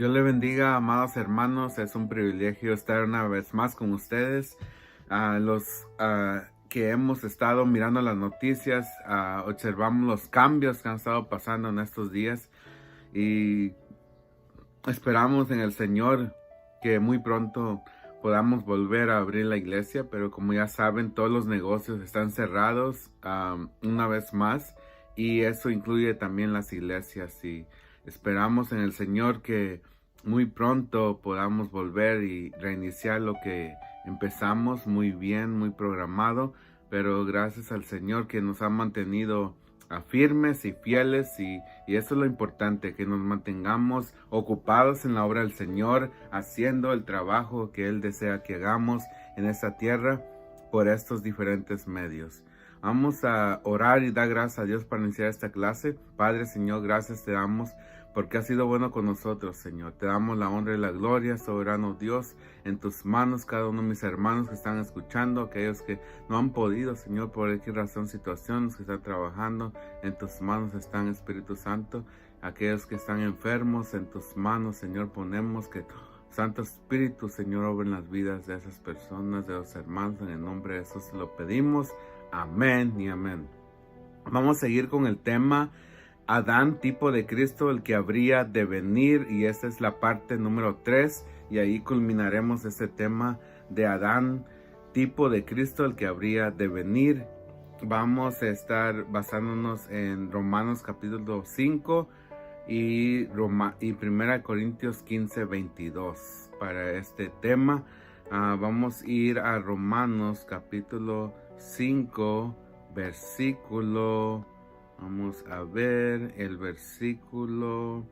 Dios le bendiga, amados hermanos. Es un privilegio estar una vez más con ustedes. Los que hemos estado mirando las noticias, observamos los cambios que han estado pasando en estos días y esperamos en el Señor que muy pronto podamos volver a abrir la iglesia, pero como ya saben, todos los negocios están cerrados una vez más, y eso incluye también las iglesias, y esperamos en el Señor que muy pronto podamos volver y reiniciar lo que empezamos muy bien, muy programado, pero gracias al Señor que nos ha mantenido firmes y fieles, y eso es lo importante, que nos mantengamos ocupados en la obra del Señor, haciendo el trabajo que Él desea que hagamos en esta tierra por estos diferentes medios. Vamos a orar y dar gracias a Dios para iniciar esta clase. Padre, Señor, gracias te damos porque has sido bueno con nosotros, Señor. Te damos la honra y la gloria, soberano Dios. En tus manos cada uno de mis hermanos que están escuchando, aquellos que no han podido, Señor, por qué razón, situaciones que están trabajando. En tus manos están, Espíritu Santo. Aquellos que están enfermos, en tus manos, Señor, ponemos que Santo Espíritu, Señor, obra en las vidas de esas personas, de los hermanos. En el nombre de Jesús lo pedimos. Amén y amén. Vamos a seguir con el tema Adán, tipo de Cristo, el que habría de venir, y esta es la parte número 3, y ahí culminaremos este tema de Adán, tipo de Cristo, el que habría de venir. Vamos a estar basándonos en Romanos capítulo 5 y 1 Corintios 15, 22 para este tema. Vamos a ir a Romanos capítulo 5, versículo... Vamos a ver el versículo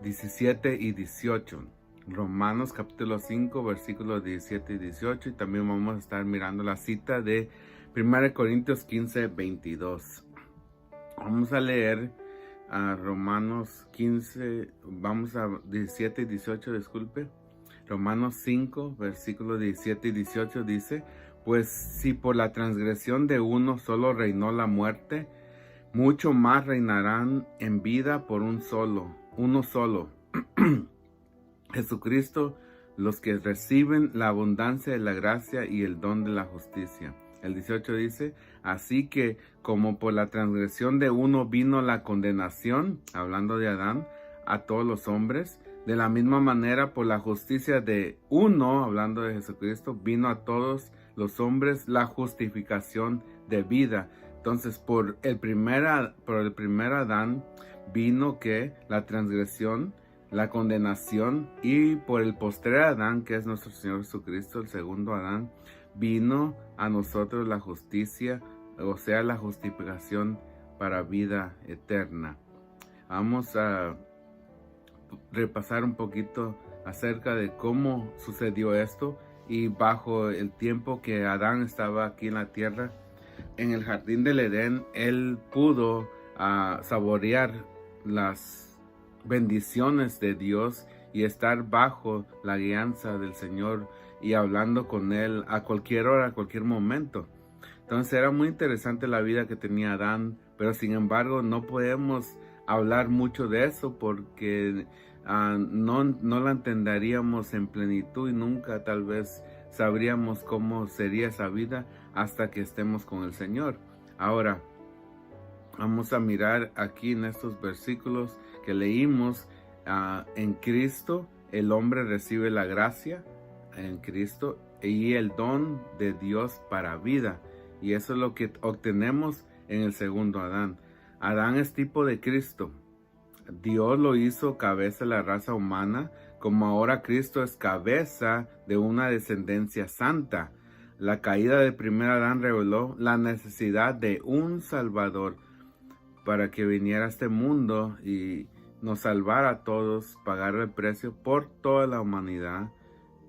17 y 18. Romanos capítulo 5, versículos 17 y 18. Y también vamos a estar mirando la cita de 1 Corintios 15, 22. Vamos a leer a Romanos 15, vamos a 17 y 18, disculpe. Romanos 5, versículos 17 y 18 dice: Pues si por la transgresión de uno solo reinó la muerte, mucho más reinarán en vida por uno solo, Jesucristo, los que reciben la abundancia de la gracia y el don de la justicia. El 18 dice: Así que como por la transgresión de uno vino la condenación, hablando de Adán, a todos los hombres, de la misma manera por la justicia de uno, hablando de Jesucristo, vino a todos los hombres la justificación de vida. Entonces, por el primer Adán vino que la transgresión, la condenación, y por el postrer Adán, que es nuestro Señor Jesucristo, el segundo Adán, vino a nosotros la justicia, o sea, la justificación para vida eterna. Vamos a repasar un poquito acerca de cómo sucedió esto, y bajo el tiempo que Adán estaba aquí en la tierra, en el jardín del Edén, él pudo saborear las bendiciones de Dios y estar bajo la guianza del Señor y hablando con él a cualquier hora, a cualquier momento. Entonces era muy interesante la vida que tenía Adán, pero sin embargo no podemos hablar mucho de eso porque no la entenderíamos en plenitud, y nunca tal vez sabríamos cómo sería esa vida hasta que estemos con el Señor. Ahora, vamos a mirar aquí en estos versículos que leímos. En Cristo el hombre recibe la gracia, en Cristo, y el don de Dios para vida. Y eso es lo que obtenemos en el segundo Adán. Adán es tipo de Cristo. Dios lo hizo cabeza de la raza humana, como ahora Cristo es cabeza de una descendencia santa. La caída del primer Adán reveló la necesidad de un Salvador para que viniera a este mundo y nos salvara a todos, pagara el precio por toda la humanidad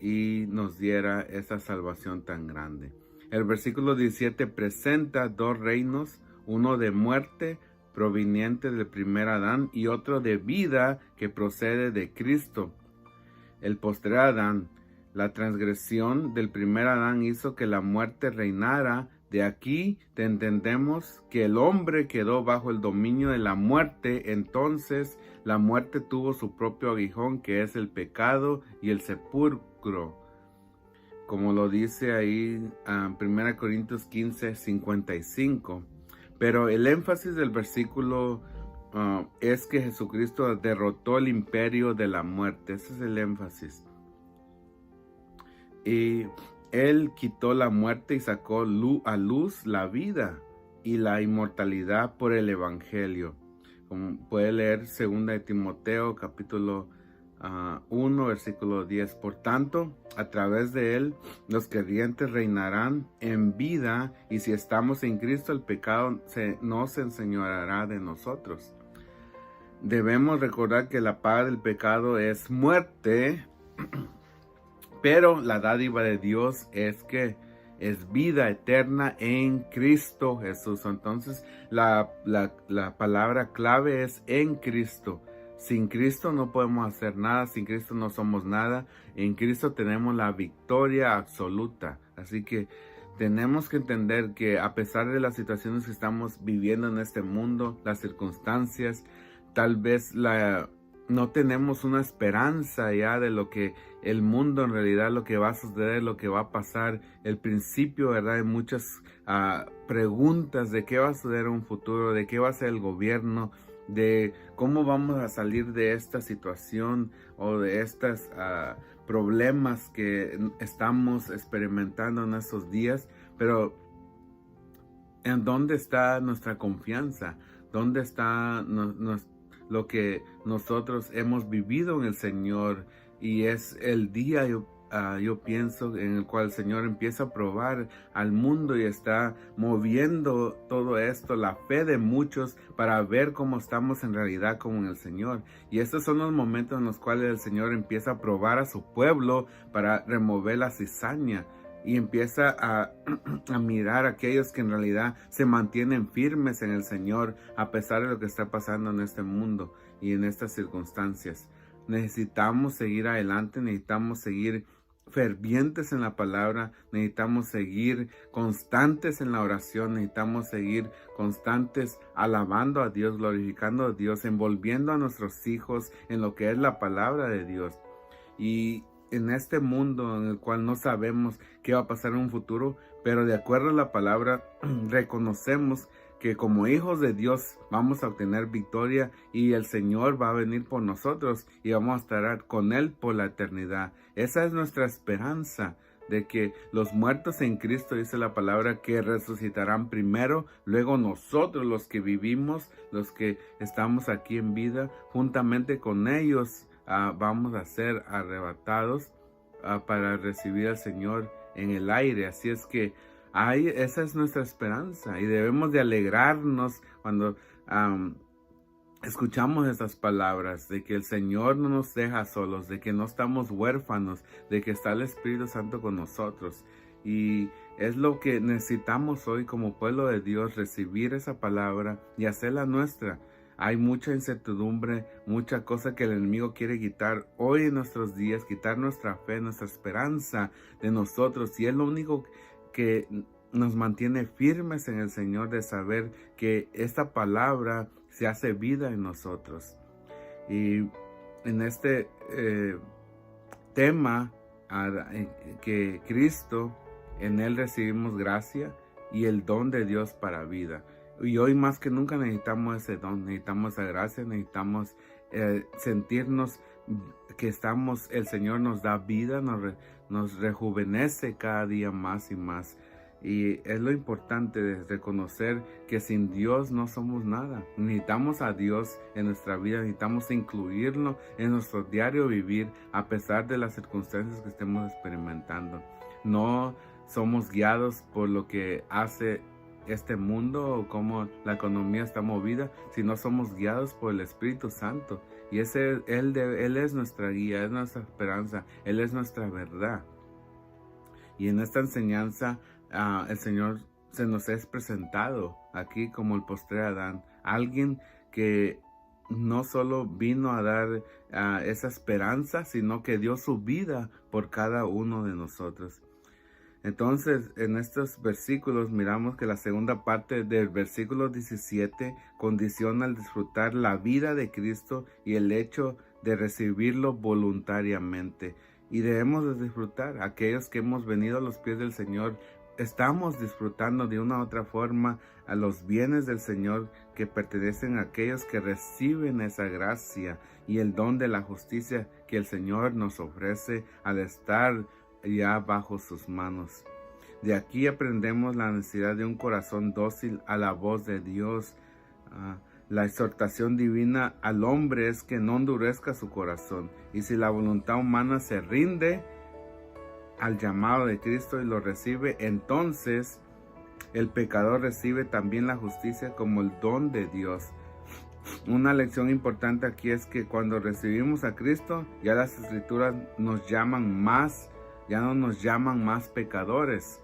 y nos diera esa salvación tan grande. El versículo 17 presenta dos reinos, uno de muerte proveniente del primer Adán y otro de vida que procede de Cristo. El postrer Adán, la transgresión del primer Adán hizo que la muerte reinara De aquí te entendemos que el hombre quedó bajo el dominio de la muerte, entonces la muerte tuvo su propio aguijón, que es el pecado y el sepulcro, como lo dice ahí 1 Corintios 15:55. Pero el énfasis del versículo es que Jesucristo derrotó el imperio de la muerte. Ese es el énfasis. Y Él quitó la muerte y sacó a luz la vida y la inmortalidad por el Evangelio. Como puede leer 2 de Timoteo capítulo 1 versículo 10. Por tanto, a través de Él, los creyentes reinarán en vida, y si estamos en Cristo, el pecado no se enseñoreará de nosotros. Debemos recordar que la paga del pecado es muerte, pero la dádiva de Dios es que es vida eterna en Cristo Jesús. Entonces, la palabra clave es en Cristo. Sin Cristo no podemos hacer nada, sin Cristo no somos nada. En Cristo tenemos la victoria absoluta. Así que tenemos que entender que a pesar de las situaciones que estamos viviendo en este mundo, las circunstancias, tal vez no tenemos una esperanza ya de lo que el mundo en realidad, lo que va a suceder, lo que va a pasar, el principio, ¿verdad? Hay muchas preguntas de qué va a suceder en un futuro, de qué va a ser el gobierno, de cómo vamos a salir de esta situación o de estos problemas que estamos experimentando en estos días. Pero ¿en dónde está nuestra confianza? ¿Dónde está lo que nosotros hemos vivido en el Señor? Y es el día, yo pienso, en el cual el Señor empieza a probar al mundo y está moviendo todo esto, la fe de muchos, para ver cómo estamos en realidad como en el Señor. Y estos son los momentos en los cuales el Señor empieza a probar a su pueblo para remover la cizaña. Y empieza a mirar a aquellos que en realidad se mantienen firmes en el Señor a pesar de lo que está pasando en este mundo y en estas circunstancias. Necesitamos seguir adelante, necesitamos seguir fervientes en la palabra, necesitamos seguir constantes en la oración, necesitamos seguir constantes alabando a Dios, glorificando a Dios, envolviendo a nuestros hijos en lo que es la palabra de Dios. Y en este mundo en el cual no sabemos qué va a pasar en un futuro, pero de acuerdo a la palabra reconocemos que como hijos de Dios vamos a obtener victoria y el Señor va a venir por nosotros y vamos a estar con Él por la eternidad. Esa es nuestra esperanza, de que los muertos en Cristo, dice la palabra, que resucitarán primero, luego nosotros los que vivimos, los que estamos aquí en vida, juntamente con ellos vamos a ser arrebatados para recibir al Señor en el aire. Así es que esa es nuestra esperanza y debemos de alegrarnos cuando escuchamos estas palabras de que el Señor no nos deja solos, de que no estamos huérfanos, de que está el Espíritu Santo con nosotros. Y es lo que necesitamos hoy como pueblo de Dios, recibir esa palabra y hacerla nuestra. Hay mucha incertidumbre, mucha cosa que el enemigo quiere quitar hoy en nuestros días, quitar nuestra fe, nuestra esperanza de nosotros. Y es lo único que nos mantiene firmes en el Señor, de saber que esta palabra se hace vida en nosotros. Y en este tema, que Cristo, en Él recibimos gracia y el don de Dios para vida. Y hoy más que nunca necesitamos ese don, necesitamos esa gracia, necesitamos sentirnos que el Señor nos da vida, nos rejuvenece cada día más y más. Y es lo importante de reconocer que sin Dios no somos nada. Necesitamos a Dios en nuestra vida, necesitamos incluirlo en nuestro diario vivir a pesar de las circunstancias que estemos experimentando. No somos guiados por lo que hace este mundo o cómo la economía está movida, sino somos guiados por el Espíritu Santo. Y Él es nuestra guía, es nuestra esperanza, Él es nuestra verdad. Y en esta enseñanza el Señor se nos es presentado aquí como el postrer Adán, alguien que no solo vino a dar esa esperanza, sino que dio su vida por cada uno de nosotros. Entonces, en estos versículos miramos que la segunda parte del versículo 17 condiciona al disfrutar la vida de Cristo y el hecho de recibirlo voluntariamente. Y debemos de disfrutar. Aquellos que hemos venido a los pies del Señor, estamos disfrutando de una u otra forma a los bienes del Señor que pertenecen a aquellos que reciben esa gracia y el don de la justicia que el Señor nos ofrece al estar ya bajo sus manos. De aquí aprendemos la necesidad de un corazón dócil a la voz de Dios. La exhortación divina al hombre es que no endurezca su corazón, y si la voluntad humana se rinde al llamado de Cristo y lo recibe, entonces el pecador recibe también la justicia como el don de Dios. Una lección importante aquí es que cuando recibimos a Cristo, ya las Escrituras nos llaman más, ya no nos llaman más pecadores,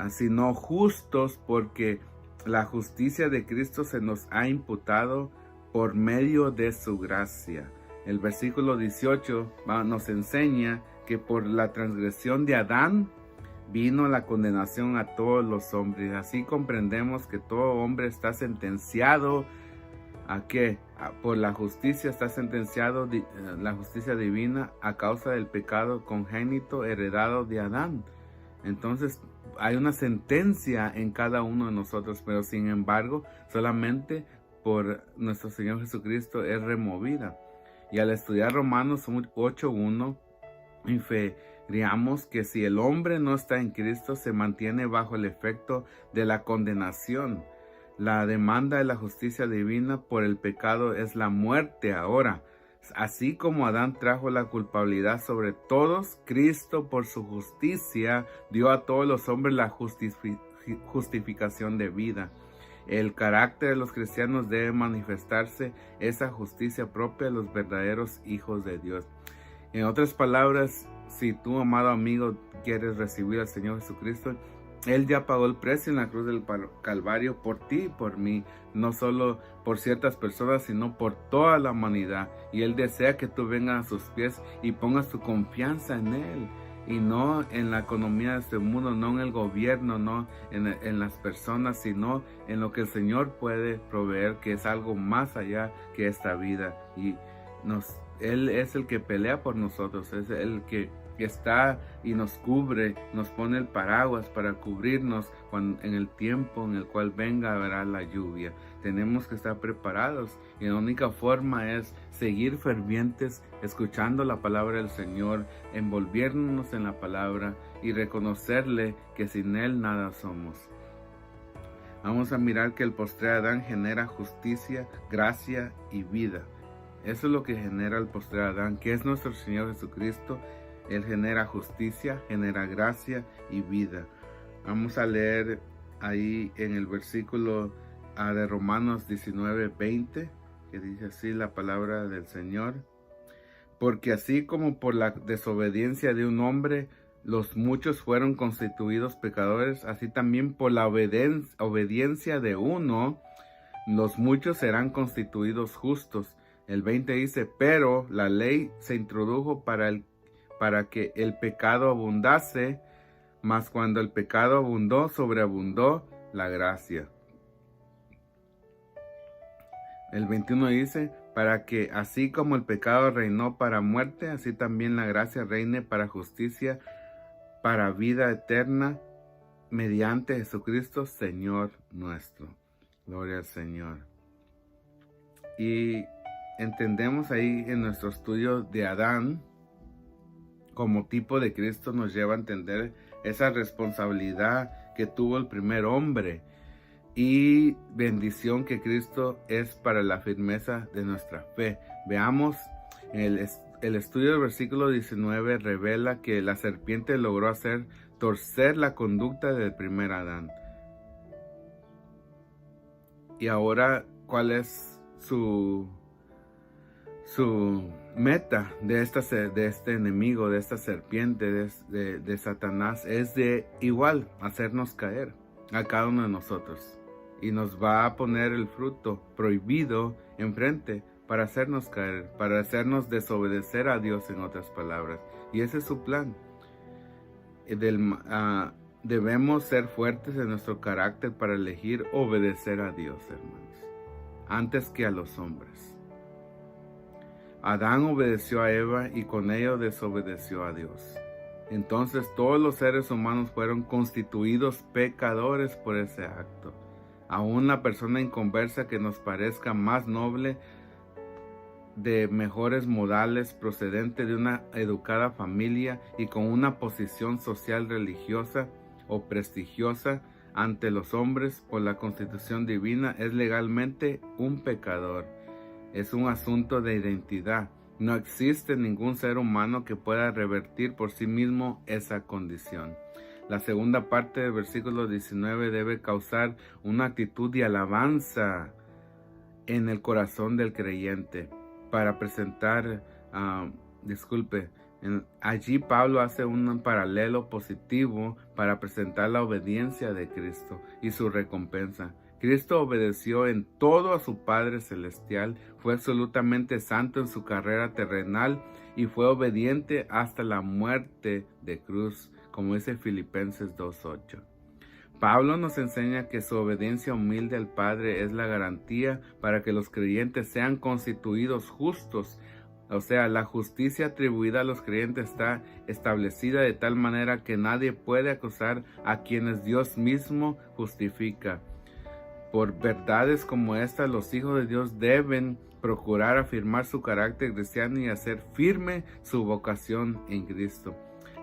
sino justos, porque la justicia de Cristo se nos ha imputado por medio de su gracia. El versículo 18 nos enseña que por la transgresión de Adán vino la condenación a todos los hombres. Así comprendemos que todo hombre está sentenciado ¿a qué? Por la justicia está sentenciado, la justicia divina, a causa del pecado congénito heredado de Adán. Entonces hay una sentencia en cada uno de nosotros, pero sin embargo solamente por nuestro Señor Jesucristo es removida. Y al estudiar Romanos 8:1, inferíamos que si el hombre no está en Cristo, se mantiene bajo el efecto de la condenación. La demanda de la justicia divina por el pecado es la muerte ahora. Así como Adán trajo la culpabilidad sobre todos, Cristo por su justicia dio a todos los hombres la justificación de vida. El carácter de los cristianos debe manifestarse esa justicia propia de los verdaderos hijos de Dios. En otras palabras, si tú, amado amigo, quieres recibir al Señor Jesucristo, Él ya pagó el precio en la cruz del Calvario por ti y por mí, no solo por ciertas personas, sino por toda la humanidad. Y Él desea que tú vengas a sus pies y pongas tu confianza en Él, y no en la economía de este mundo, no en el gobierno, no en las personas, sino en lo que el Señor puede proveer, que es algo más allá que esta vida. Y Él es el que pelea por nosotros, es el que está y nos cubre, nos pone el paraguas para cubrirnos en el tiempo en el cual venga habrá la lluvia. Tenemos que estar preparados, y la única forma es seguir fervientes, escuchando la palabra del Señor, envolviéndonos en la palabra y reconocerle que sin Él nada somos. Vamos a mirar que el postrer Adán genera justicia, gracia y vida. Eso es lo que genera el postrer Adán, que es nuestro Señor Jesucristo. Él genera justicia, genera gracia y vida. Vamos a leer ahí en el versículo de Romanos 19:20, que dice así la palabra del Señor. Porque así como por la desobediencia de un hombre los muchos fueron constituidos pecadores, así también por la obediencia de uno los muchos serán constituidos justos. El 20 dice, pero la ley se introdujo para que el pecado abundase, mas cuando el pecado abundó, sobreabundó la gracia. El 21 dice, para que así como el pecado reinó para muerte, así también la gracia reine para justicia, para vida eterna, mediante Jesucristo, Señor nuestro. Gloria al Señor. Y entendemos ahí en nuestro estudio de Adán, como tipo de Cristo, nos lleva a entender esa responsabilidad que tuvo el primer hombre y bendición que Cristo es para la firmeza de nuestra fe. Veamos, el estudio del versículo 19 revela que la serpiente logró hacer torcer la conducta del primer Adán. Y ahora, ¿cuál es su meta de este enemigo, de esta serpiente, de Satanás? Es de igual hacernos caer a cada uno de nosotros, y nos va a poner el fruto prohibido enfrente para hacernos caer, para hacernos desobedecer a Dios, en otras palabras. Y ese es su plan. debemos ser fuertes en nuestro carácter para elegir obedecer a Dios, hermanos, antes que a los hombres. Adán obedeció a Eva y con ello desobedeció a Dios. Entonces todos los seres humanos fueron constituidos pecadores por ese acto. Aún la persona inconversa que nos parezca más noble, de mejores modales, procedente de una educada familia y con una posición social religiosa o prestigiosa ante los hombres por la constitución divina, es legalmente un pecador. Es un asunto de identidad. No existe ningún ser humano que pueda revertir por sí mismo esa condición. La segunda parte del versículo 19 debe causar una actitud de alabanza en el corazón del creyente para presentar, allí Pablo hace un paralelo positivo para presentar la obediencia de Cristo y su recompensa. Cristo obedeció en todo a su Padre Celestial, fue absolutamente santo en su carrera terrenal y fue obediente hasta la muerte de cruz, como dice Filipenses 2:8. Pablo nos enseña que su obediencia humilde al Padre es la garantía para que los creyentes sean constituidos justos. O sea, la justicia atribuida a los creyentes está establecida de tal manera que nadie puede acusar a quienes Dios mismo justifica. Por verdades como esta, los hijos de Dios deben procurar afirmar su carácter cristiano y hacer firme su vocación en Cristo.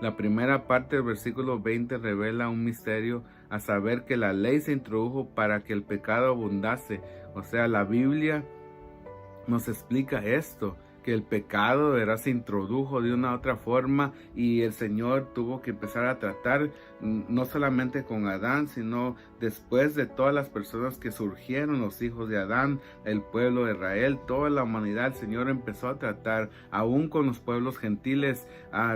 La primera parte del versículo 20 revela un misterio, a saber que la ley se introdujo para que el pecado abundase. O sea, la Biblia nos explica esto, que el pecado se introdujo de una otra forma y el Señor tuvo que empezar a tratar no solamente con Adán, sino después de todas las personas que surgieron, los hijos de Adán, el pueblo de Israel, toda la humanidad. El Señor empezó a tratar aún con los pueblos gentiles.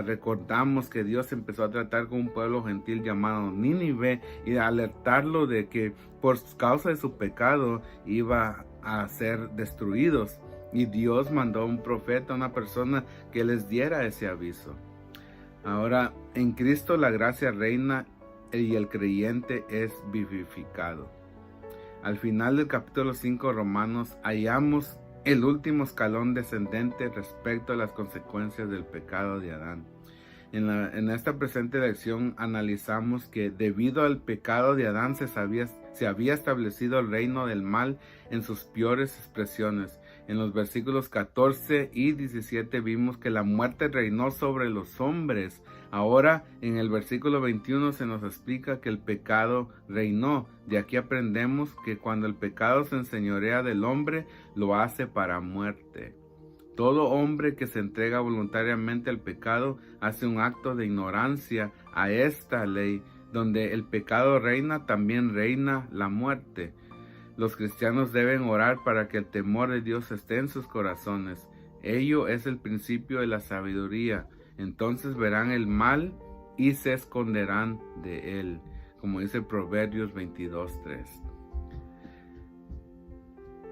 Recordamos que Dios empezó a tratar con un pueblo gentil llamado Nínive y a alertarlo de que por causa de su pecado iba a ser destruidos. Y Dios mandó a un profeta, una persona que les diera ese aviso. Ahora, en Cristo la gracia reina y el creyente es vivificado. Al final del capítulo 5 de Romanos hallamos el último escalón descendente respecto a las consecuencias del pecado de Adán. En esta presente lección analizamos que debido al pecado de Adán se había establecido el reino del mal en sus peores expresiones. En los versículos 14 y 17 vimos que la muerte reinó sobre los hombres. Ahora en el versículo 21 se nos explica que el pecado reinó. De aquí aprendemos que cuando el pecado se enseñorea del hombre, lo hace para muerte. Todo hombre que se entrega voluntariamente al pecado hace un acto de ignorancia a esta ley. Donde el pecado reina, también reina la muerte. Los cristianos deben orar para que el temor de Dios esté en sus corazones. Ello es el principio de la sabiduría. Entonces verán el mal y se esconderán de él, como dice Proverbios 22:3.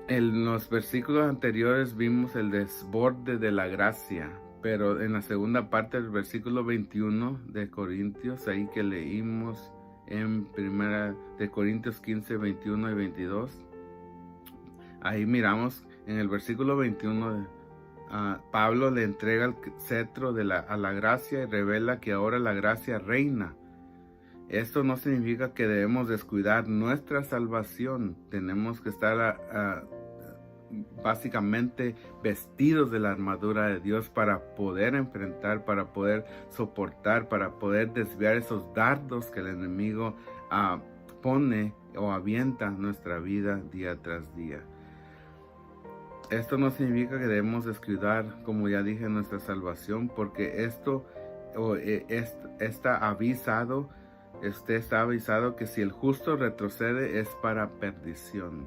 En los versículos anteriores vimos el desborde de la gracia, pero en la segunda parte del versículo 21 de Corintios, ahí que leímos en primera de Corintios 15, 21 y 22, ahí miramos en el versículo 21, Pablo le entrega el cetro a la gracia y revela que ahora la gracia reina. Esto no significa que debemos descuidar nuestra salvación. Tenemos que estar básicamente vestidos de la armadura de Dios para poder enfrentar, para poder soportar, para poder desviar esos dardos que el enemigo pone o avienta en nuestra vida día tras día. Esto no significa que debemos descuidar, como ya dije, nuestra salvación, porque está avisado que si el justo retrocede es para perdición.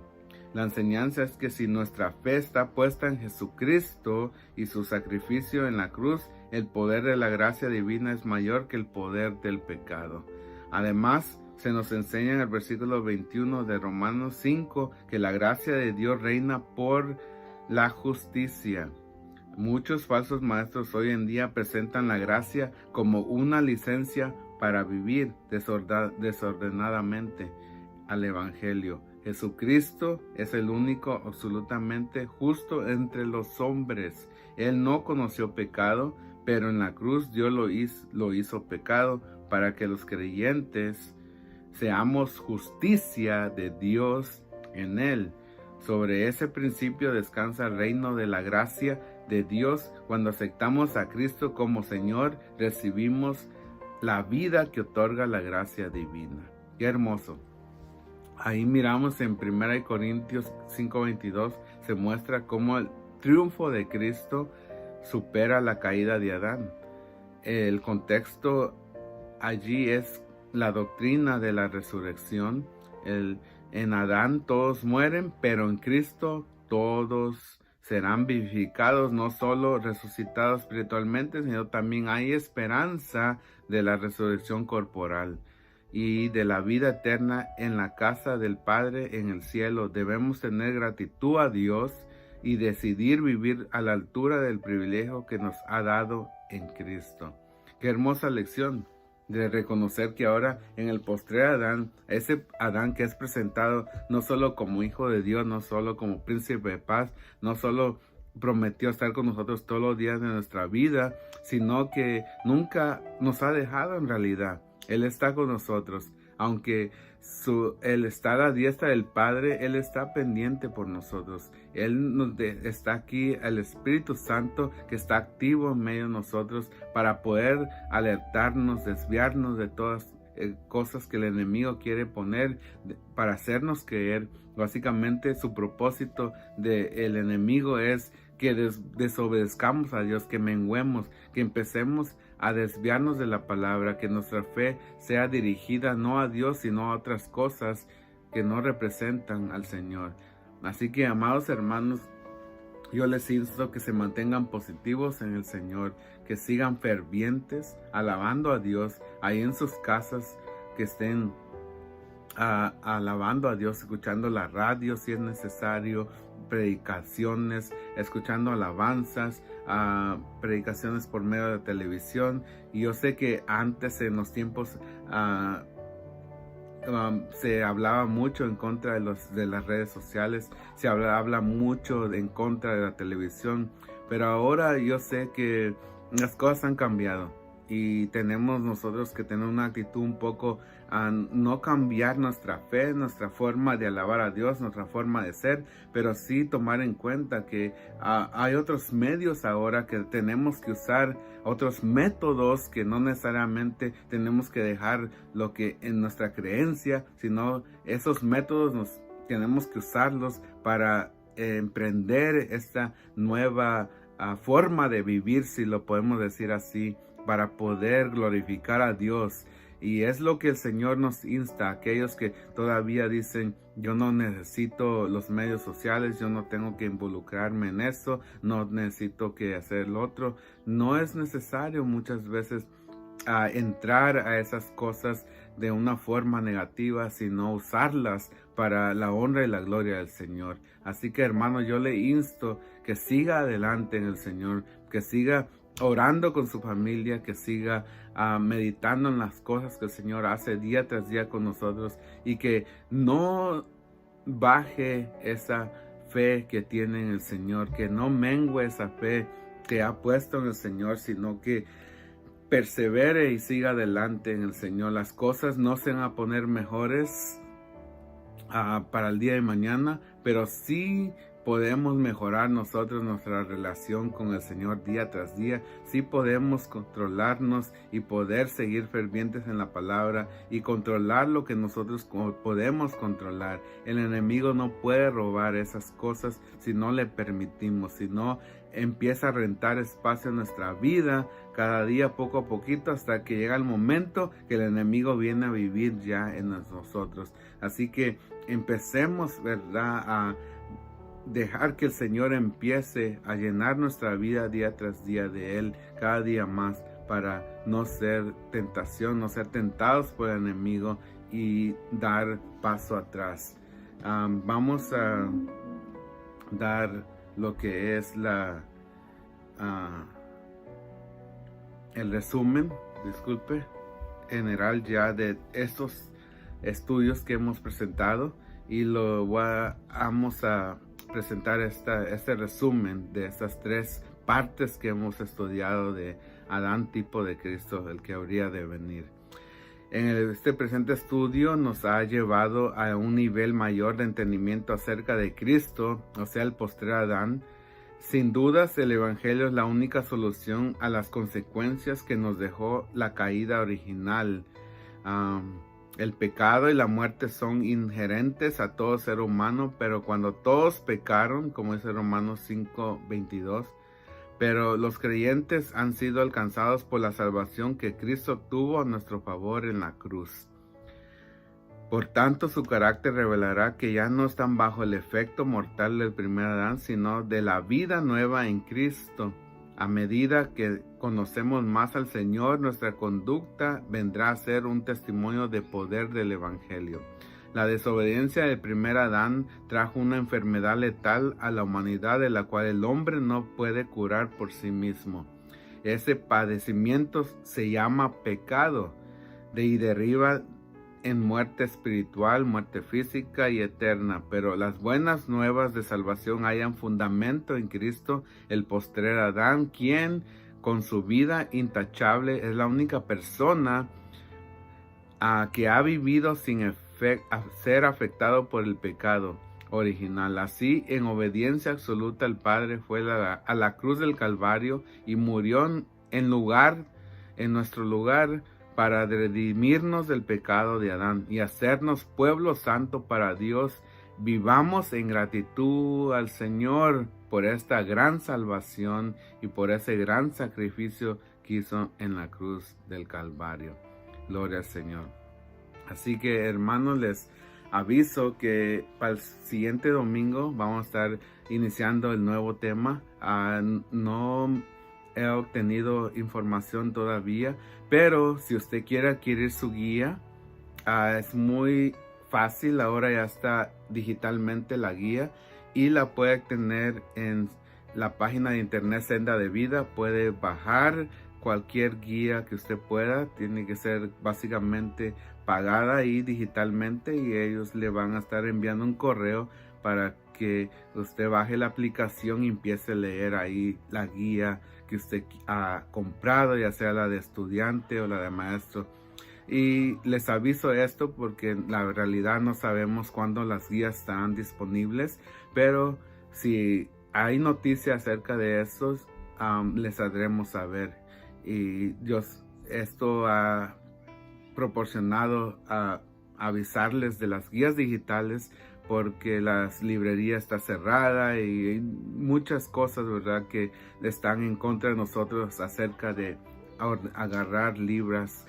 La enseñanza es que si nuestra fe está puesta en Jesucristo y su sacrificio en la cruz, el poder de la gracia divina es mayor que el poder del pecado. Además, se nos enseña en el versículo 21 de Romanos 5 que la gracia de Dios reina por la justicia. Muchos falsos maestros hoy en día presentan la gracia como una licencia para vivir desordenadamente al Evangelio. Jesucristo es el único absolutamente justo entre los hombres. Él no conoció pecado, pero en la cruz Dios lo hizo pecado para que los creyentes seamos justicia de Dios en Él. Sobre ese principio descansa el reino de la gracia de Dios. Cuando aceptamos a Cristo como Señor, recibimos la vida que otorga la gracia divina. Qué hermoso. Ahí miramos en 1 Corintios 5:22, se muestra cómo el triunfo de Cristo supera la caída de Adán. El contexto allí es la doctrina de la resurrección. En Adán todos mueren, pero en Cristo todos serán vivificados, no solo resucitados espiritualmente, sino también hay esperanza de la resurrección corporal y de la vida eterna en la casa del Padre en el cielo. Debemos tener gratitud a Dios y decidir vivir a la altura del privilegio que nos ha dado en Cristo. Qué hermosa lección de reconocer que ahora en el postrer Adán, ese Adán que es presentado no solo como hijo de Dios, no solo como príncipe de paz, no solo prometió estar con nosotros todos los días de nuestra vida, sino que nunca nos ha dejado en realidad. Él está con nosotros, aunque Él está a la diestra del Padre, Él está pendiente por nosotros. Está aquí el Espíritu Santo que está activo en medio de nosotros para poder alertarnos, desviarnos de todas cosas que el enemigo quiere poner para hacernos creer. Básicamente su propósito del enemigo es que desobedezcamos a Dios, que menguemos, que empecemos a desviarnos de la palabra, que nuestra fe sea dirigida no a Dios, sino a otras cosas que no representan al Señor. Así que, amados hermanos, yo les insto que se mantengan positivos en el Señor, que sigan fervientes, alabando a Dios, ahí en sus casas, que estén alabando a Dios, escuchando la radio si es necesario, predicaciones, escuchando alabanzas, predicaciones por medio de televisión. Y yo sé que antes, en los tiempos, se hablaba mucho en contra de las redes sociales, se habla mucho en contra de la televisión, pero ahora yo sé que las cosas han cambiado y tenemos nosotros que tener una actitud un poco no cambiar nuestra fe, nuestra forma de alabar a Dios, nuestra forma de ser, pero sí tomar en cuenta que hay otros medios ahora que tenemos que usar, otros métodos que no necesariamente tenemos que dejar lo que en nuestra creencia, sino esos métodos tenemos que usarlos para emprender esta nueva forma de vivir, si lo podemos decir así, para poder glorificar a Dios. Y es lo que el Señor nos insta a aquellos que todavía dicen: yo no necesito los medios sociales, yo no tengo que involucrarme en eso, no necesito que hacer lo otro. No es necesario muchas veces entrar a esas cosas de una forma negativa, sino usarlas para la honra y la gloria del Señor. Así que, hermano, yo le insto que siga adelante en el Señor, que siga orando con su familia, que siga meditando en las cosas que el Señor hace día tras día con nosotros, y que no baje esa fe que tiene en el Señor, que no mengue esa fe que ha puesto en el Señor, sino que persevere y siga adelante en el Señor. Las cosas no se van a poner mejores para el día de mañana, pero sí podemos mejorar nosotros nuestra relación con el Señor día tras día. Sí podemos controlarnos y poder seguir fervientes en la palabra y controlar lo que nosotros podemos controlar. El enemigo no puede robar esas cosas si no le permitimos, si no empieza a rentar espacio en nuestra vida cada día, poco a poquito, hasta que llega el momento que el enemigo viene a vivir ya en nosotros. Así que empecemos, ¿verdad?, a dejar que el Señor empiece a llenar nuestra vida día tras día de Él, cada día más, para no ser tentación, no ser tentados por el enemigo y dar paso atrás. Vamos a dar lo que es el resumen, disculpe. general ya de estos estudios que hemos presentado y vamos a presentar este resumen de estas 3 partes que hemos estudiado de Adán, tipo de Cristo, el que habría de venir. Este presente estudio nos ha llevado a un nivel mayor de entendimiento acerca de Cristo, o sea, el postrer Adán. Sin dudas, el Evangelio es la única solución a las consecuencias que nos dejó la caída original. El pecado y la muerte son inherentes a todo ser humano, pero cuando todos pecaron, como dice Romanos 5:22, pero los creyentes han sido alcanzados por la salvación que Cristo obtuvo a nuestro favor en la cruz. Por tanto, su carácter revelará que ya no están bajo el efecto mortal del primer Adán, sino de la vida nueva en Cristo. A medida que conocemos más al Señor, nuestra conducta vendrá a ser un testimonio de poder del Evangelio. La desobediencia del primer Adán trajo una enfermedad letal a la humanidad de la cual el hombre no puede curar por sí mismo. Ese padecimiento se llama pecado y deriva en muerte espiritual, muerte física y eterna, pero las buenas nuevas de salvación hallan fundamento en Cristo, el postrer Adán, quien con su vida intachable es la única persona que ha vivido sin ser afectado por el pecado original. Así, en obediencia absoluta, el Padre fue a la cruz del Calvario y murió en nuestro lugar, para redimirnos del pecado de Adán y hacernos pueblo santo para Dios. Vivamos en gratitud al Señor por esta gran salvación y por ese gran sacrificio que hizo en la cruz del Calvario. Gloria al Señor. Así que, hermanos, les aviso que para el siguiente domingo vamos a estar iniciando el nuevo tema. No he obtenido información todavía, pero si usted quiere adquirir su guía, es muy fácil. Ahora ya está digitalmente la guía y la puede tener en la página de internet Senda de Vida. Puede bajar cualquier guía que usted pueda. Tiene que ser básicamente pagada ahí digitalmente y ellos le van a estar enviando un correo para que usted baje la aplicación y empiece a leer ahí la guía que usted ha comprado, ya sea la de estudiante o la de maestro. Y les aviso esto porque en la realidad no sabemos cuándo las guías están disponibles, pero si hay noticias acerca de estos, les haremos saber. Y esto ha proporcionado a avisarles de las guías digitales, porque las librerías está cerrada y hay muchas cosas, ¿verdad?, que están en contra de nosotros acerca de agarrar guías,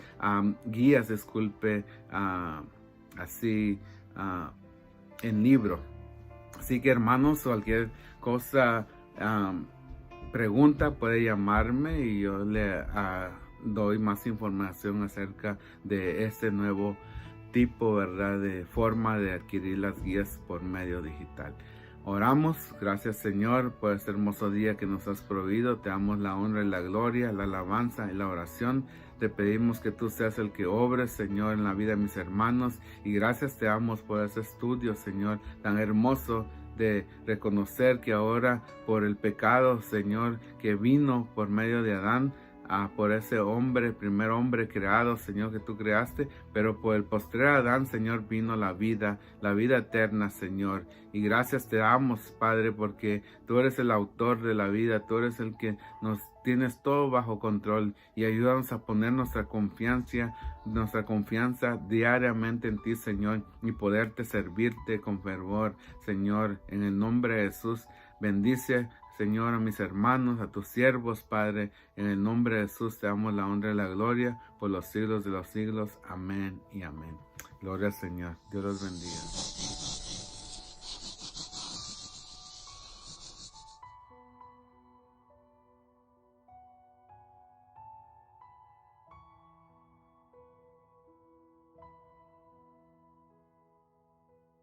en libro. Así que, hermanos, cualquier cosa, pregunta, puede llamarme y yo le doy más información acerca de este nuevo tipo, ¿verdad?, de forma de adquirir las guías por medio digital. Oramos. Gracias, Señor, por este hermoso día que nos has proveído. Te damos la honra y la gloria, la alabanza y la oración. Te pedimos que tú seas el que obres, Señor, en la vida de mis hermanos. Y gracias te damos por ese estudio, Señor, tan hermoso, de reconocer que ahora por el pecado, Señor, que vino por medio de Adán, por ese primer hombre creado, Señor, que tú creaste, pero por el postrer Adán, Señor, vino la vida eterna, Señor. Y gracias te damos, Padre, porque tú eres el autor de la vida, tú eres el que nos tienes todo bajo control, y ayúdanos a poner nuestra confianza diariamente en ti, Señor, y poderte servirte con fervor, Señor. En el nombre de Jesús, bendice, Señor, a mis hermanos, a tus siervos, Padre. En el nombre de Jesús te damos la honra y la gloria por los siglos de los siglos. Amén y amén. Gloria al Señor. Dios los bendiga.